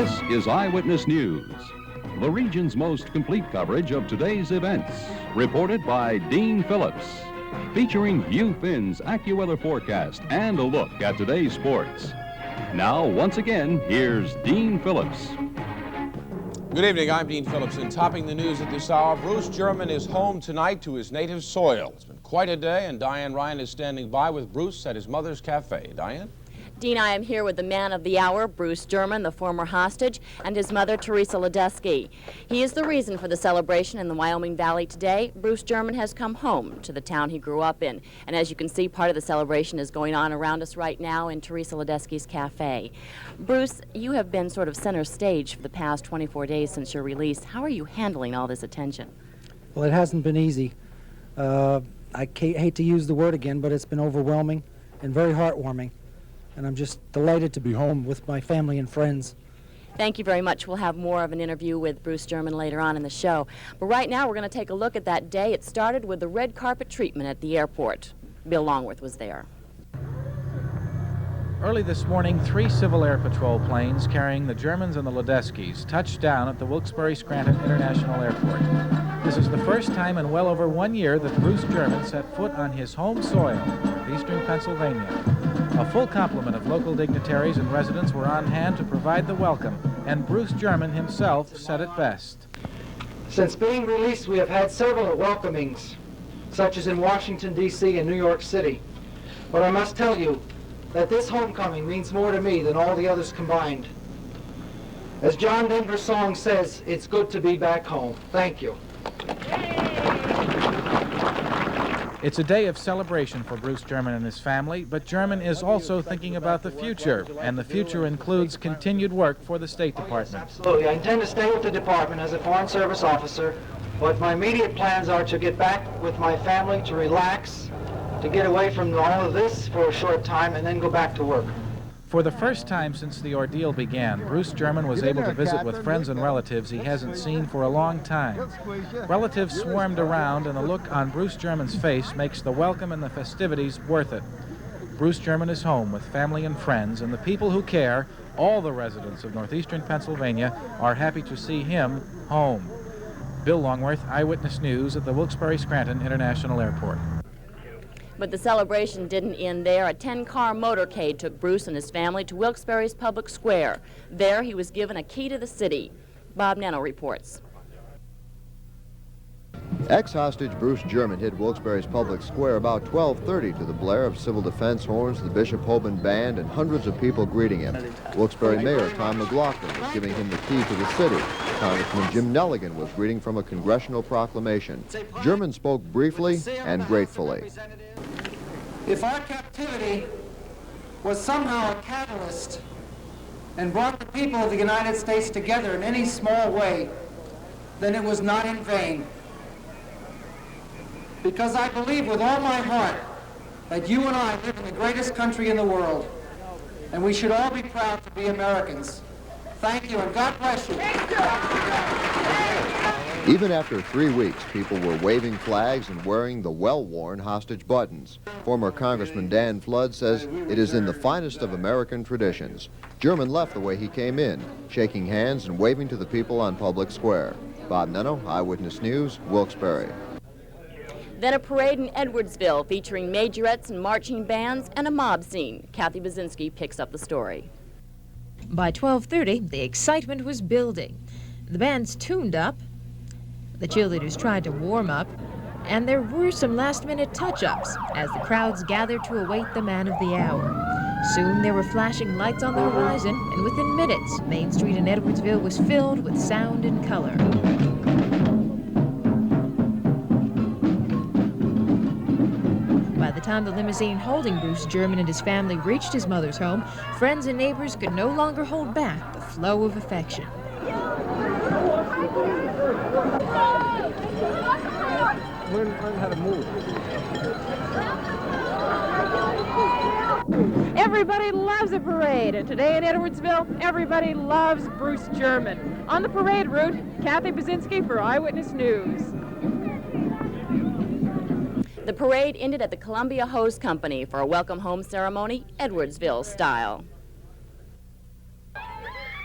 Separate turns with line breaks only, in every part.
This is Eyewitness News, the region's most complete coverage of today's events, reported by Dean Phillips, featuring HUGH FINN's AccuWeather forecast and a look at today's sports. Now, once again, here's Dean Phillips.
Good evening, I'm Dean Phillips, and topping the news at this hour, Bruce German is home tonight to his native soil. It's been quite a day, and Diane Ryan is standing by with Bruce at his mother's cafe. Diane?
Dean, I am here with the man of the hour, Bruce German, the former hostage, and his mother, Teresa Ledesky. He is the reason for the celebration in the Wyoming Valley today. Bruce German has come home to the town he grew up in. And as you can see, part of the celebration is going on around us right now in Teresa Ledesky's cafe. Bruce, you have been sort of center stage for the past 24 days since your release. How are you handling all this attention?
Well, it hasn't been easy. I hate to use the word again, but it's been overwhelming and very heartwarming. And I'm just delighted to be home with my family and friends.
Thank you very much. We'll have more of an interview with Bruce German later on in the show. But right now, we're going to take a look at that day. It started with the red carpet treatment at the airport. Bill Longworth was there.
Early this morning, 3 Civil Air Patrol planes carrying the Germans and the Ledeskys touched down at the Wilkes-Barre Scranton International Airport. This is the first time in well over 1 year that Bruce German set foot on his home soil, eastern Pennsylvania. A full complement of local dignitaries and residents were on hand to provide the welcome, and Bruce German himself said it best.
Since being released, we have had several welcomings, such as in Washington, D.C. and New York City. But I must tell you that this homecoming means more to me than all the others combined. As John Denver's song says, it's good to be back home. Thank you.
It's a day of celebration for Bruce German and his family, but German is also thinking about the future, and the future includes continued work for the State Department.
Absolutely. I intend to stay with the department as a Foreign Service officer, but my immediate plans are to get back with my family, to relax, to get away from all of this for a short time, and then go back to work.
For the first time since the ordeal began, Bruce German was able to visit with friends and relatives he hasn't seen for a long time. Relatives swarmed around, and the look on Bruce German's face makes the welcome and the festivities worth it. Bruce German is home with family and friends, and the people who care, all the residents of northeastern Pennsylvania, are happy to see him home. Bill Longworth, Eyewitness News at the Wilkes-Barre Scranton International Airport.
But the celebration didn't end there. A 10-car motorcade took Bruce and his family to Wilkes-Barre's Public Square. There, he was given a key to the city. Bob Nenno reports.
Ex-hostage Bruce German hit Wilkes-Barre's Public Square about 12:30 to the blare of civil defense horns, the Bishop Hoban Band, and hundreds of people greeting him. Wilkes-Barre Mayor Tom McLaughlin was giving him the key to the city. Congressman Jim Nelligan was reading from a congressional proclamation. German spoke briefly and gratefully.
If our captivity was somehow a catalyst and brought the people of the United States together in any small way, then it was not in vain. Because I believe with all my heart that you and I live in the greatest country in the world, and we should all be proud to be Americans. Thank you, and God bless you.
Even after 3 weeks, people were waving flags and wearing the well-worn hostage buttons. Former Congressman Dan Flood says it is in the finest of American traditions. German left the way he came in, shaking hands and waving to the people on Public Square. Bob Nenno, Eyewitness News, Wilkes-Barre.
Then a parade in Edwardsville featuring majorettes and marching bands and a mob scene. Kathy Bozinski picks up the story.
By 12:30, the excitement was building. The bands tuned up, the cheerleaders tried to warm up, and there were some last-minute touch-ups as the crowds gathered to await the man of the hour. Soon there were flashing lights on the horizon, and within minutes, Main Street in Edwardsville was filled with sound and color. By the time the limousine holding Bruce German and his family reached his mother's home, friends and neighbors could no longer hold back the flow of affection.
Learn how to move.
Everybody loves a parade, and today in Edwardsville, everybody loves Bruce German. On the parade route, Kathy Bozinski for Eyewitness News.
The parade ended at the Columbia Hose Company for a welcome home ceremony, Edwardsville style.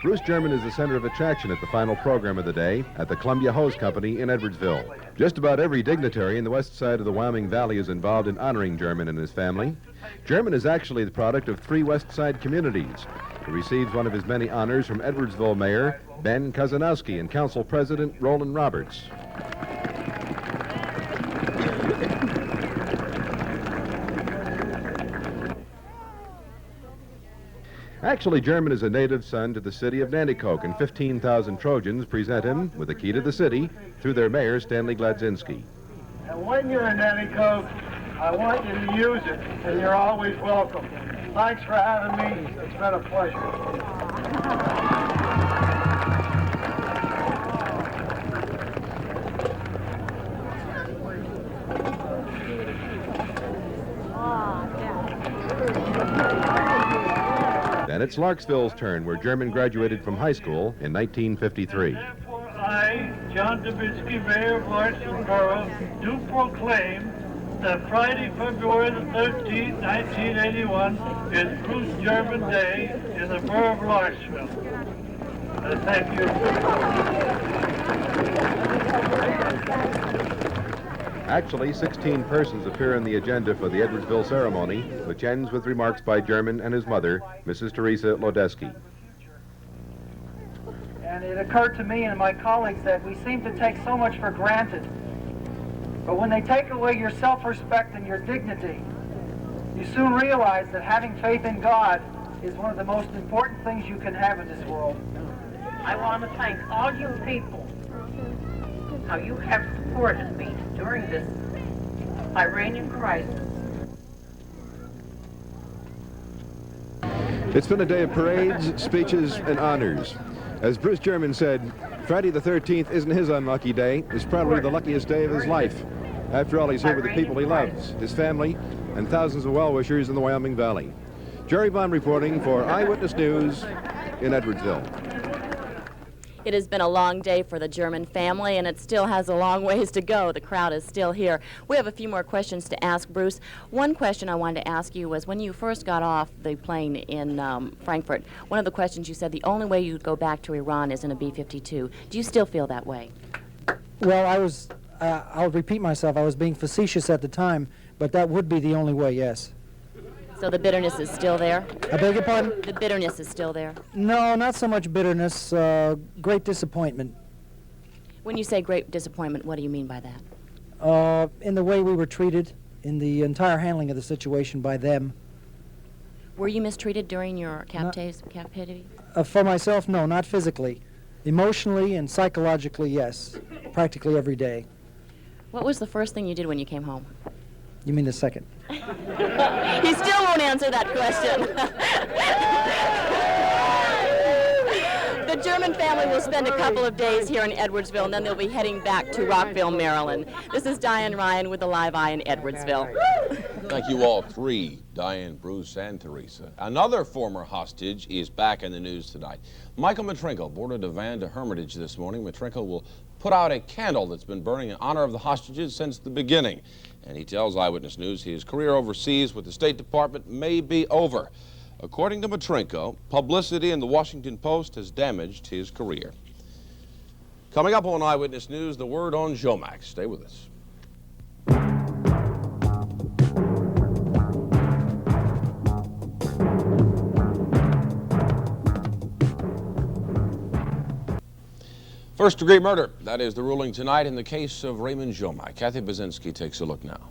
Bruce German is the center of attraction at the final program of the day at the Columbia Hose Company in Edwardsville. Just about every dignitary in the west side of the Wyoming Valley is involved in honoring German and his family. German is actually the product of 3 west side communities. He receives one of his many honors from Edwardsville Mayor Ben Kozanowski and Council President Roland Roberts. Actually, German is a native son to the city of Nanticoke, and 15,000 Trojans present him with the key to the city through their mayor, Stanley Gladzinski.
And when you're in Nanticoke, I want you to use it, and you're always welcome. Thanks for having me. It's been a pleasure.
Then it's Larksville's turn, where German graduated from high school in 1953.
Therefore, I, John Dubinsky, Mayor of Larksville Borough, do proclaim that Friday, February the 13th, 1981, is Bruce German Day in the borough of Larksville. Thank you.
Actually, 16 persons appear on the agenda for the Edwardsville ceremony, which ends with remarks by German and his mother, Mrs. Teresa Lodeski.
And it occurred to me and my colleagues that we seem to take so much for granted. But when they take away your self-respect and your dignity, you soon realize that having faith in God is one of the most important things you can have in this world.
I want to thank all you people, how you have supported me during this Iranian crisis.
It's been a day of parades, speeches, and honors. As Bruce German said, Friday the 13th isn't his unlucky day. It's probably the luckiest day of his life. After all, he's here with the people he loves, his family, and thousands of well-wishers in the Wyoming Valley. Jerry Baum reporting for Eyewitness News in Edwardsville.
It has been a long day for the German family, and it still has a long ways to go. The crowd is still here. We have a few more questions to ask Bruce. One question I wanted to ask you was, when you first got off the plane in Frankfurt, one of the questions you said the only way you'd go back to Iran is in a B-52. Do you still feel that way?
Well, I'll repeat myself, I was being facetious at the time, but that would be the only way, yes.
So the bitterness is still there?
I beg your pardon?
The bitterness is still there?
No, not so much bitterness, great disappointment.
When you say great disappointment, what do you mean by that?
In the way we were treated, in the entire handling of the situation by them.
Were you mistreated during your captivity?
For myself, no, not physically. Emotionally and psychologically, yes, practically every day.
What was the first thing you did when you came home?
You mean the second?
He still won't answer that question. The German family will spend a couple of days here in Edwardsville, and then they'll be heading back to Rockville, Maryland. This is Diane Ryan with the Live Eye in Edwardsville.
Thank you all three, Diane, Bruce, and Teresa. Another former hostage is back in the news tonight. Michael Matrinkle boarded a van to Hermitage this morning. Matrinkle will put out a candle that's been burning in honor of the hostages since the beginning. And he tells Eyewitness News his career overseas with the State Department may be over. According to Matrinkle, publicity in the Washington Post has damaged his career. Coming up on Eyewitness News, the word on Jomax. Stay with us. First-degree murder. That is the ruling tonight in the case of Raymond Jomax. Kathy Bozinski takes a look now.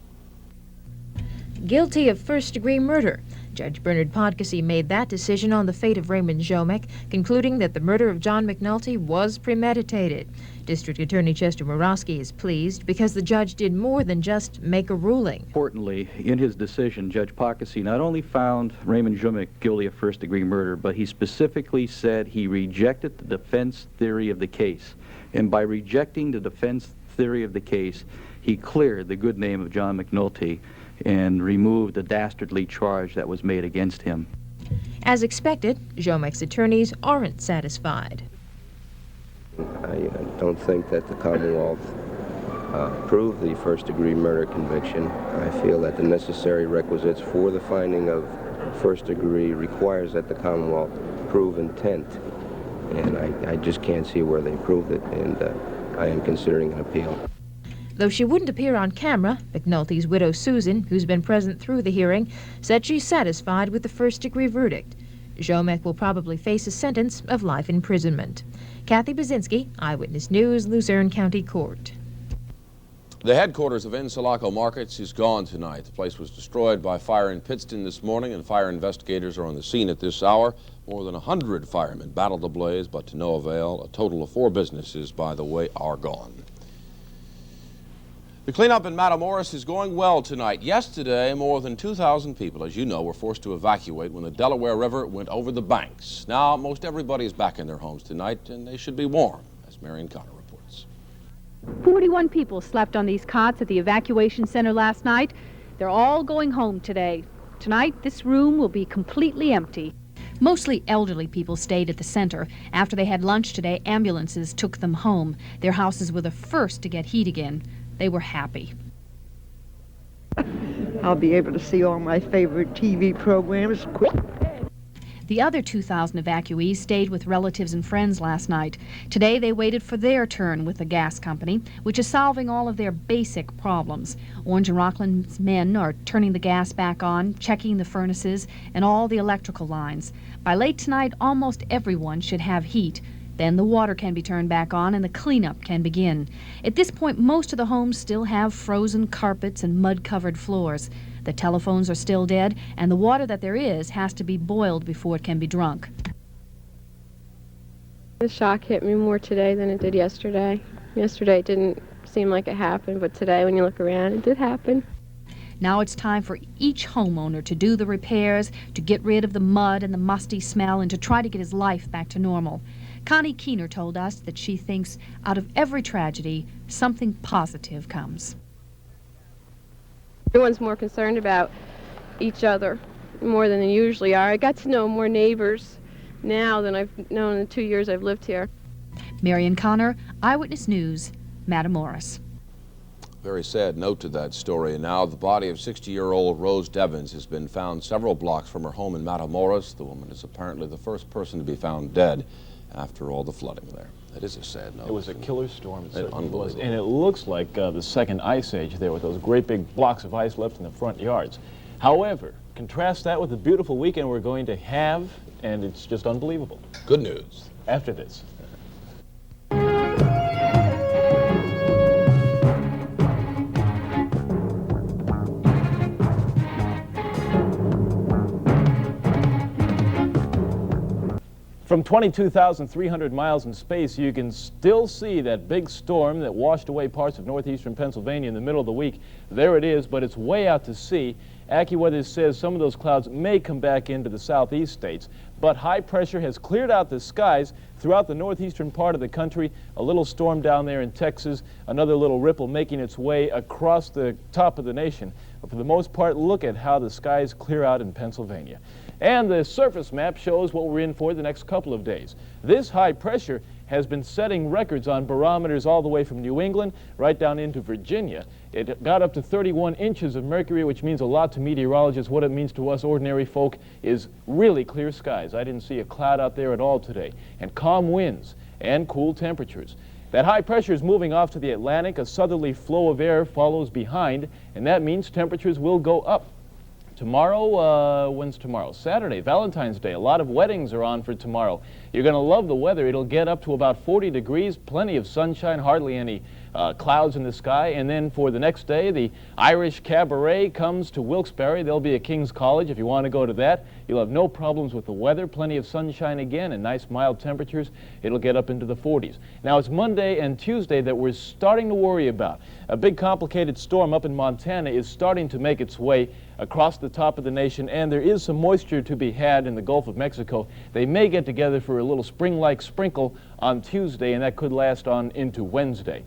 Guilty of first-degree murder. Judge Bernard Podkasey made that decision on the fate of Raymond Jomax, concluding that the murder of John McNulty was premeditated. District Attorney Chester Murawski is pleased because the judge did more than just make a ruling.
Importantly, in his decision, Judge Podkasey not only found Raymond Jomax guilty of first-degree murder, but he specifically said he rejected the defense theory of the case. And by rejecting the defense theory of the case, he cleared the good name of John McNulty and removed the dastardly charge that was made against him.
As expected, Jomax's attorneys aren't satisfied.
I don't think that the Commonwealth proved the first-degree murder conviction. I feel that the necessary requisites for the finding of first degree requires that the Commonwealth prove intent. and I just can't see where they proved it, and I am considering an appeal.
Though she wouldn't appear on camera, McNulty's widow Susan, who's been present through the hearing, said she's satisfied with the first-degree verdict. Jomek will probably face a sentence of life imprisonment. Kathy Bozinski, Eyewitness News, Luzerne County Court.
The headquarters of Encelaco Markets is gone tonight. The place was destroyed by fire in Pittston this morning, and fire investigators are on the scene at this hour. More than 100 firemen battled the blaze, but to no avail. A total of 4 businesses, by the way, are gone. The cleanup in Matamoras is going well tonight. Yesterday, more than 2,000 people, as you know, were forced to evacuate when the Delaware River went over the banks. Now, most everybody is back in their homes tonight, and they should be warm, as Marian Connor reports.
41 people slept on these cots at the evacuation center last night. They're all going home today. Tonight, this room will be completely empty.
Mostly elderly people stayed at the center. After they had lunch today, ambulances took them home. Their houses were the first to get heat again. They were happy.
I'll be able to see all my favorite TV programs quick.
The other 2,000 evacuees stayed with relatives and friends last night. Today they waited for their turn with the gas company, which is solving all of their basic problems. Orange and Rockland's men are turning the gas back on, checking the furnaces and all the electrical lines. By late tonight, almost everyone should have heat. Then the water can be turned back on and the cleanup can begin. At this point, most of the homes still have frozen carpets and mud-covered floors. The telephones are still dead, and the water that there is has to be boiled before it can be drunk.
The shock hit me more today than it did yesterday. Yesterday it didn't seem like it happened, but today when you look around, it did happen.
Now it's time for each homeowner to do the repairs, to get rid of the mud and the musty smell, and to try to get his life back to normal. Connie Keener told us that she thinks out of every tragedy, something positive comes.
Everyone's more concerned about each other more than they usually are. I got to know more neighbors now than I've known in the 2 years I've lived here.
Marian Connor, Eyewitness News, Matamoras.
Very sad note to that story. Now the body of 60-year-old Rose Devens has been found several blocks from her home in Matamoras. The woman is apparently the first person to be found dead after all the flooding there. It is a sad note.
It was a killer storm. It certainly was.
Unbelievable.
And it looks like the second ice age there with those great big blocks of ice left in the front yards. However, contrast that with the beautiful weekend we're going to have, and it's just unbelievable.
Good news.
After this. From 22,300 miles in space, you can still see that big storm that washed away parts of northeastern Pennsylvania in the middle of the week. There it is, but it's way out to sea. AccuWeather says some of those clouds may come back into the southeast states, but high pressure has cleared out the skies throughout the northeastern part of the country. A little storm down there in Texas, another little ripple making its way across the top of the nation. But for the most part, look at how the skies clear out in Pennsylvania. And the surface map shows what we're in for the next couple of days. This high pressure has been setting records on barometers all the way from New England right down into Virginia. It got up to 31 inches of mercury, which means a lot to meteorologists. What it means to us ordinary folk is really clear skies. I didn't see a cloud out there at all today. And calm winds and cool temperatures. That high pressure is moving off to the Atlantic. A southerly flow of air follows behind, and that means temperatures will go up. Tomorrow, when's tomorrow? Saturday, Valentine's Day. A lot of weddings are on for tomorrow. You're going to love the weather. It'll get up to about 40 degrees, plenty of sunshine, hardly any clouds in the sky. And then for the next day, the Irish Cabaret comes to Wilkes-Barre. There'll be a King's College if you want to go to that. You'll have no problems with the weather, plenty of sunshine again and nice mild temperatures. It'll get up into the 40s. Now it's Monday and Tuesday that we're starting to worry about. A big complicated storm up in Montana is starting to make its way across the top of the nation, and there is some moisture to be had in the Gulf of Mexico. They may get together for a little spring-like sprinkle on Tuesday, and that could last on into Wednesday.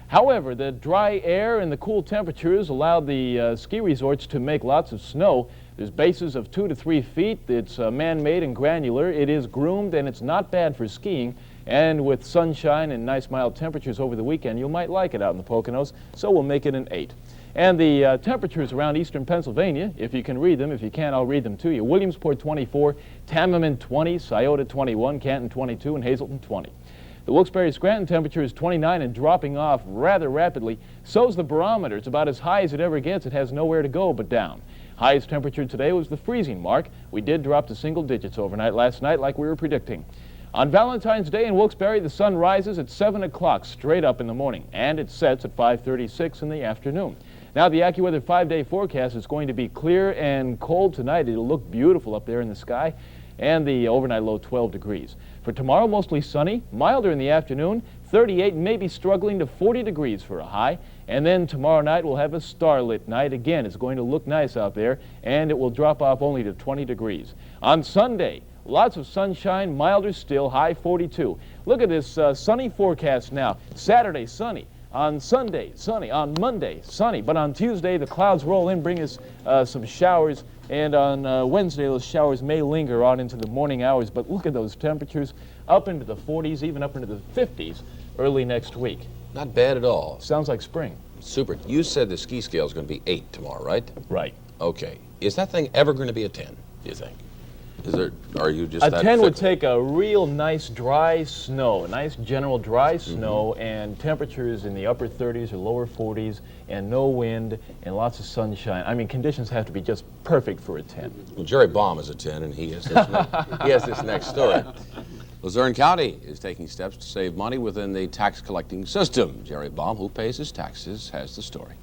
However, the dry air and the cool temperatures allowed the ski resorts to make lots of snow. There's bases of 2 to 3 feet. It's man-made and granular. It is groomed, and it's not bad for skiing. And with sunshine and nice mild temperatures over the weekend, you might like it out in the Poconos, so we'll make it an 8. And the temperatures around eastern Pennsylvania, if you can read them, if you can't, I'll read them to you. Williamsport 24, Tamman 20, Scioto 21, Canton 22, and Hazleton 20. The Wilkes-Barre-Scranton temperature is 29 and dropping off rather rapidly. So's the barometer. It's about as high as it ever gets. It has nowhere to go but down. Highest temperature today was the freezing mark. We did drop to single digits overnight last night like we were predicting. On Valentine's Day in Wilkes-Barre, the sun rises at 7 o'clock straight up in the morning, and it sets at 5:36 in the afternoon. Now, the AccuWeather 5-day forecast is going to be clear and cold tonight. It'll look beautiful up there in the sky, and the overnight low 12 degrees. For tomorrow, mostly sunny, milder in the afternoon, 38, maybe struggling to 40 degrees for a high. And then tomorrow night we'll have a starlit night. Again, it's going to look nice out there, and it will drop off only to 20 degrees. On Sunday, lots of sunshine, milder still, high 42. Look at this sunny forecast now. Saturday, sunny. On Sunday, sunny. On Monday, sunny. But on Tuesday, the clouds roll in, bring us some showers. And on Wednesday, those showers may linger on into the morning hours. But look at those temperatures up into the 40s, even up into the 50s early next week.
Not bad at all.
Sounds like spring.
Super. You said the ski scale is going to be 8 tomorrow, right?
Right.
Okay. Is that thing ever going to be a 10, do you think? Are you just
a
that
10 would
fickle?
take a real nice dry snow, a nice general dry snow, and temperatures in the upper 30s or lower 40s, and no wind, and lots of sunshine. I mean, conditions have to be just perfect for a 10.
Well, Jerry Baum is a 10, and he has this next story. Luzerne County is taking steps to save money within the tax collecting system. Jerry Baum, who pays his taxes, has the story.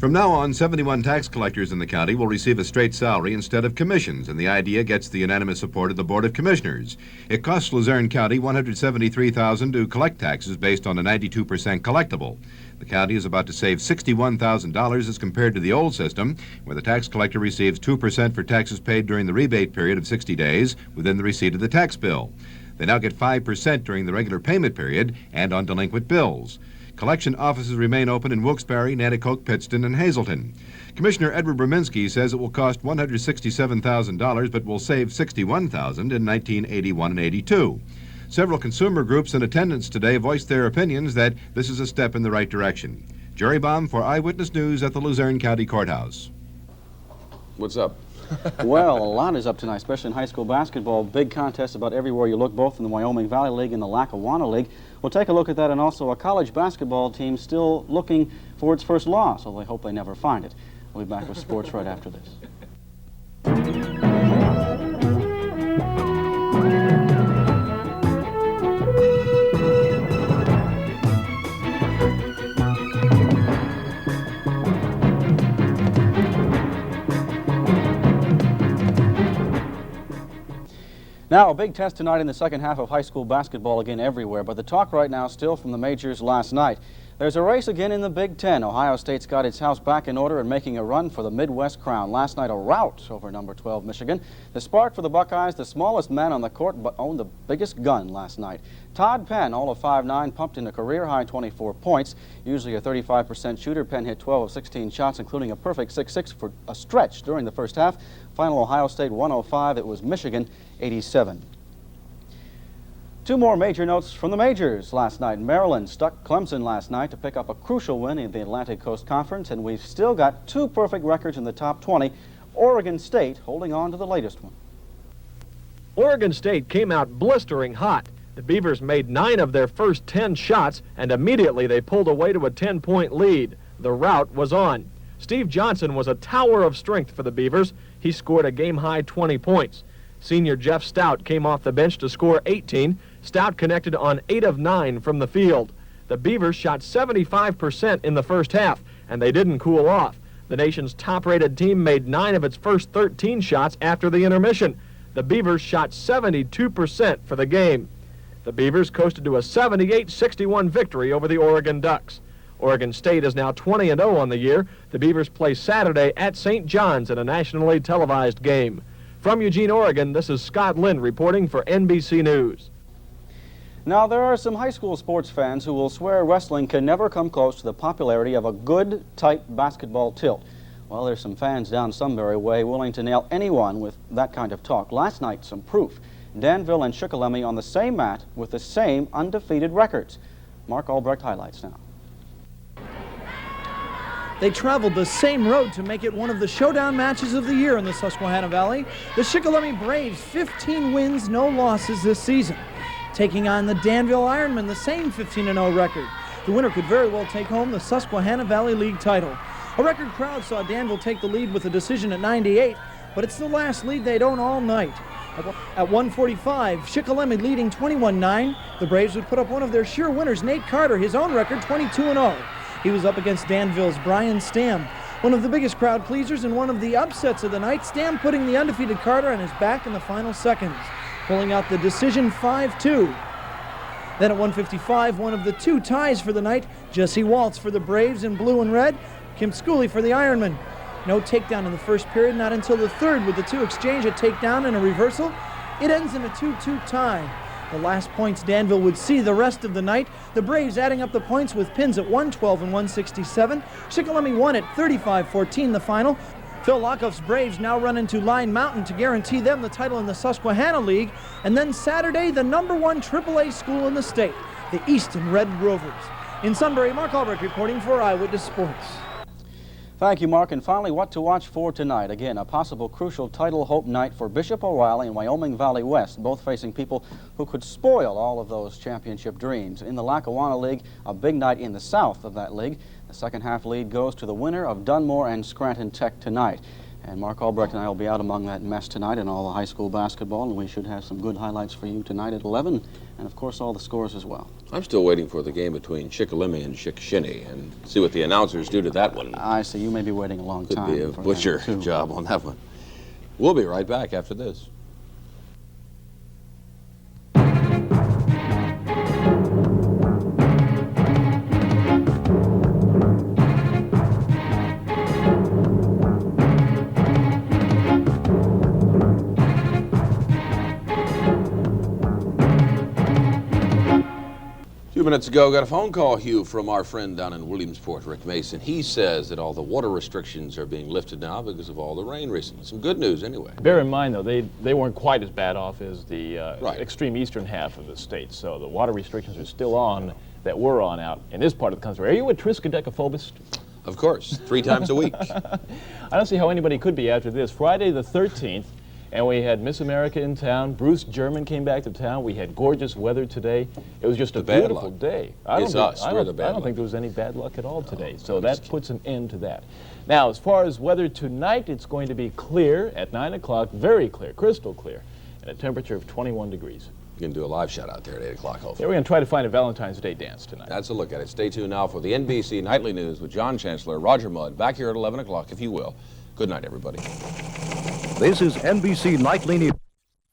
From now on, 71 tax collectors in the county will receive a straight salary instead of commissions, and the idea gets the unanimous support of the Board of Commissioners. It costs Luzerne County $173,000 to collect taxes based on a 92% collectible. The county is about to save $61,000 as compared to the old system, where the tax collector receives 2% for taxes paid during the rebate period of 60 days within the receipt of the tax bill. They now get 5% during the regular payment period and on delinquent bills. Collection offices remain open in Wilkes-Barre, Nanticoke, Pittston, and Hazleton. Commissioner Edward Bozinski says it will cost $167,000 but will save $61,000 in 1981 and 82. Several consumer groups in attendance today voiced their opinions that this is a step in the right direction. Jerry Baum for Eyewitness News at the Luzerne County Courthouse.
What's up?
Well, a lot is up tonight, especially in high school basketball. Big contests about everywhere you look, both in the Wyoming Valley League and the Lackawanna League. We'll take a look at that, and also a college basketball team still looking for its first loss, although I hope they never find it. We'll be back with sports right after this. Now, a big test tonight in the second half of high school basketball again everywhere, but the talk right now still from the majors last night. There's a race again in the Big Ten. Ohio State's got its house back in order and making a run for the Midwest crown. Last night, a rout over number 12 Michigan. The spark for the Buckeyes, the smallest man on the court, but owned the biggest gun last night. Todd Penn, all of 5'9", pumped in a career-high 24 points. Usually a 35% shooter, Penn hit 12 of 16 shots, including a perfect 6-6 for a stretch during the first half. Final Ohio State 105. It was Michigan 87. Two more major notes from the majors last night. Maryland stuck Clemson last night to pick up a crucial win in the Atlantic Coast Conference, and we've still got two perfect records in the top 20. Oregon State holding on to the latest one.
Oregon State came out blistering hot. The Beavers made 9 of their first 10 shots, and immediately they pulled away to a 10-point lead. The rout was on. Steve Johnson was a tower of strength for the Beavers. He scored a game-high 20 points. Senior Jeff Stout came off the bench to score 18. Stout connected on 8 of 9 from the field. The Beavers shot 75% in the first half, and they didn't cool off. The nation's top-rated team made 9 of its first 13 shots after the intermission. The Beavers shot 72% for the game. The Beavers coasted to a 78-61 victory over the Oregon Ducks. Oregon State is now 20-0 on the year. The Beavers play Saturday at St. John's in a nationally televised game. From Eugene, Oregon, this is Scott Lind reporting for NBC News.
Now, there are some high school sports fans who will swear wrestling can never come close to the popularity of a good, tight basketball tilt. Well, there's some fans down Sunbury way willing to nail anyone with that kind of talk. Last night, some proof. Danville and Shikellamy on the same mat with the same undefeated records. Mark Albrecht highlights now.
They traveled the same road to make it one of the showdown matches of the year in the Susquehanna Valley. The Shikellamy Braves, 15 wins, no losses this season. Taking on the Danville Ironmen, the same 15-0 record. The winner could very well take home the Susquehanna Valley League title. A record crowd saw Danville take the lead with a decision at 98, but it's the last lead they'd own all night. At 1:45, Shikellamy leading 21-9. The Braves would put up one of their sure winners, Nate Carter, his own record, 22-0. He was up against Danville's Brian Stamm. One of the biggest crowd pleasers and one of the upsets of the night, Stamm putting the undefeated Carter on his back in the final seconds, pulling out the decision 5-2. Then at 1:55, one of the two ties for the night, Jesse Waltz for the Braves in blue and red, Kim Schooley for the Ironmen. No takedown in the first period, not until the third, with the two exchange a takedown and a reversal. It ends in a 2-2 tie. The last points Danville would see the rest of the night. The Braves adding up the points with pins at 112 and 167. Shikellamy won at 35-14 the final. Phil Lockoff's Braves now run into Line Mountain to guarantee them the title in the Susquehanna League. And then Saturday, the #1 AAA school in the state, the Easton Red Rovers. In Sunbury, Mark Ulrich reporting for Eyewitness Sports.
Thank you, Mark. And finally, what to watch for tonight. Again, a possible crucial title hope night for Bishop O'Reilly and Wyoming Valley West, both facing people who could spoil all of those championship dreams. In the Lackawanna League, a big night in the south of that league. The second half lead goes to the winner of Dunmore and Scranton Tech tonight. And Mark Albrecht and I will be out among that mess tonight in all the high school basketball, and we should have some good highlights for you tonight at 11, and of course all the scores as well.
I'm still waiting for the game between Shikellamy and Chickashinny and see what the announcers do to that one.
I see. You may be waiting a long time.
Could be a butcher job on that one. We'll be right back after this. A few minutes ago, got a phone call, Hugh, from our friend down in Williamsport, Rick Mason. He says that all the water restrictions are being lifted now because of all the rain recently. Some good news anyway.
Bear in mind, though, they weren't quite as bad off as the extreme eastern half of the state, so the water restrictions are still on that were on out in this part of the country. Are you a triskaidekaphobist?
Of course, 3 times a week.
I don't see how anybody could be after this. Friday the 13th, and we had Miss America in town. Bruce German came back to town. We had gorgeous weather today. It was just a beautiful day. I don't think there was any bad luck at all today. So that puts an end to that. Now, as far as weather tonight, it's going to be clear at 9 o'clock, very clear, crystal clear, and a temperature of 21 degrees.
You can do a live shot out there at 8 o'clock, hopefully.
Yeah, we're going to try to find a Valentine's Day dance tonight.
That's a look at it. Stay tuned now for the NBC Nightly News with John Chancellor, Roger Mudd, back here at 11 o'clock, if you will. Good night, everybody.
This is NBC Nightly News.